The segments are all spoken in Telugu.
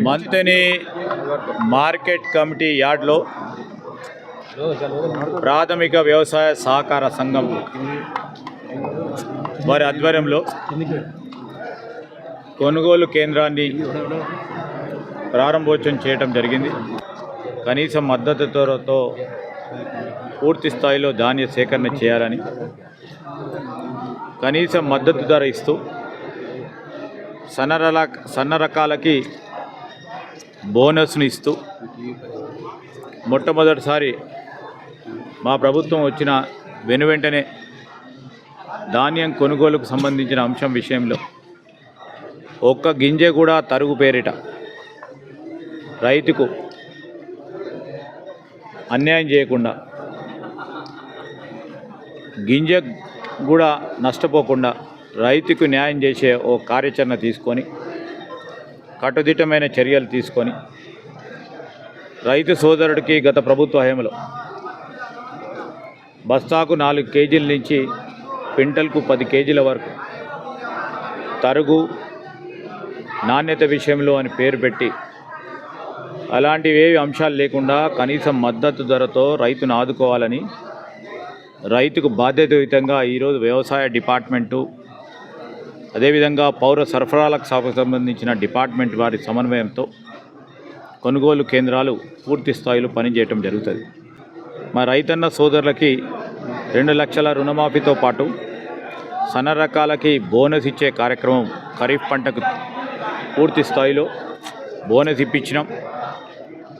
మంతెని మార్కెట్ కమిటీ యార్డ్లో ప్రాథమిక వ్యవసాయ సహకార సంఘం వారి ఆధ్వర్యంలో కొనుగోలు కేంద్రాన్ని ప్రారంభోత్సవం చేయడం జరిగింది. కనీస మద్దతు ధరతో పూర్తి స్థాయిలో ధాన్య సేకరణ చేయాలని, కనీస మద్దతు ధర ఇస్తూ సన్న రకాలకి బోనస్ను ఇస్తూ మొట్టమొదటిసారి మా ప్రభుత్వం వచ్చిన వెనువెంటనే ధాన్యం కొనుగోలుకు సంబంధించిన అంశం విషయంలో ఒక్క గింజ కూడా తరుగు పేరిట రైతుకు అన్యాయం చేయకుండా, గింజ కూడా నష్టపోకుండా రైతుకు న్యాయం చేసే ఓ కార్యాచరణ తీసుకొని, కట్టుదిట్టమైన చర్యలు తీసుకొని రైతు సోదరుడికి గత ప్రభుత్వ హయాంలో బస్తాకు 4 కేజీల నుంచి క్వింటల్కు 10 కేజీల వరకు తరుగు నాణ్యత విషయంలో అని పేరు పెట్టి అలాంటివి అంశాలు లేకుండా కనీస మద్దతు ధరతో రైతును ఆదుకోవాలని, రైతుకు బాధ్యతాయుతంగా ఈరోజు వ్యవసాయ డిపార్ట్మెంటు, అదేవిధంగా పౌర సరఫరాలకు సంబంధించిన డిపార్ట్మెంట్ వారి సమన్వయంతో కొనుగోలు కేంద్రాలు పూర్తి స్థాయిలో పనిచేయటం జరుగుతుంది. మా రైతన్న సోదరులకి 2 లక్షల రుణమాఫీతో పాటు సన్న రకాలకి బోనస్ ఇచ్చే కార్యక్రమం ఖరీఫ్ పంటకు పూర్తి స్థాయిలో బోనస్ ఇప్పించినాం.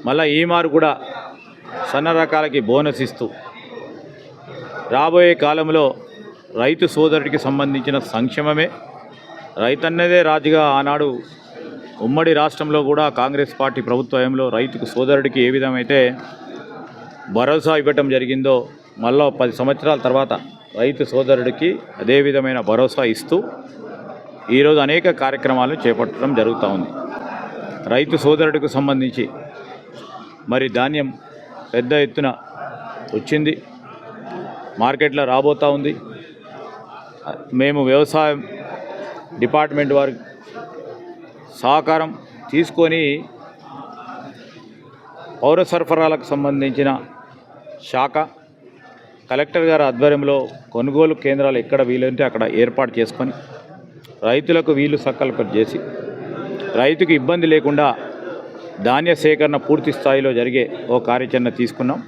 మళ్ళీ ఈ మారు కూడా సన్న రకాలకి బోనస్ ఇస్తూ రాబోయే కాలంలో రైతు సోదరుడికి సంబంధించిన సంక్షేమమే రైతన్నదే రాజుగా ఆనాడు ఉమ్మడి రాష్ట్రంలో కూడా కాంగ్రెస్ పార్టీ ప్రభుత్వంలో రైతుకు సోదరుడికి ఏ విధమైతే భరోసా ఇవ్వటం జరిగిందో మళ్ళీ 10 సంవత్సరాల తర్వాత రైతు సోదరుడికి అదే విధమైన భరోసా ఇస్తూ ఈరోజు అనేక కార్యక్రమాలను చేపట్టడం జరుగుతూ ఉంది. రైతు సోదరుడికి సంబంధించి మరి ధాన్యం పెద్ద ఎత్తున వచ్చింది, మార్కెట్లో రాబోతూ ఉంది. మేము వ్యవసాయం డిపార్ట్మెంట్ వారి సహకారం తీసుకొని పౌర సరఫరాలకు సంబంధించిన శాఖ కలెక్టర్ గారి ఆధ్వర్యంలో కొనుగోలు కేంద్రాలు ఎక్కడ వీలుంటే అక్కడ ఏర్పాటు చేసుకొని రైతులకు వీలు సకల్పన చేసి రైతుకు ఇబ్బంది లేకుండా ధాన్య సేకరణ పూర్తి స్థాయిలో జరిగే ఓ కార్యాచరణ తీసుకున్నాం.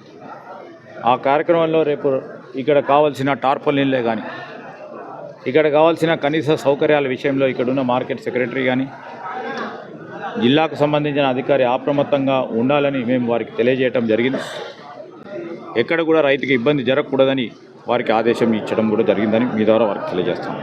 ఆ కార్యక్రమంలో రేపు ఇక్కడ కావాల్సిన టార్పాలిన్లే కానీ, ఇక్కడ కావాల్సిన కనీస సౌకర్యాల విషయంలో ఇక్కడున్న మార్కెట్ సెక్రటరీ కానీ, జిల్లాకు సంబంధించిన అధికారి అప్రమత్తంగా ఉండాలని మేము వారికి తెలియజేయటం జరిగింది. ఎక్కడ కూడా రైతుకి ఇబ్బంది జరగకూడదని వారికి ఆదేశం ఇచ్చడం కూడా జరిగిందని మీ ద్వారా వారికి తెలియజేస్తాం.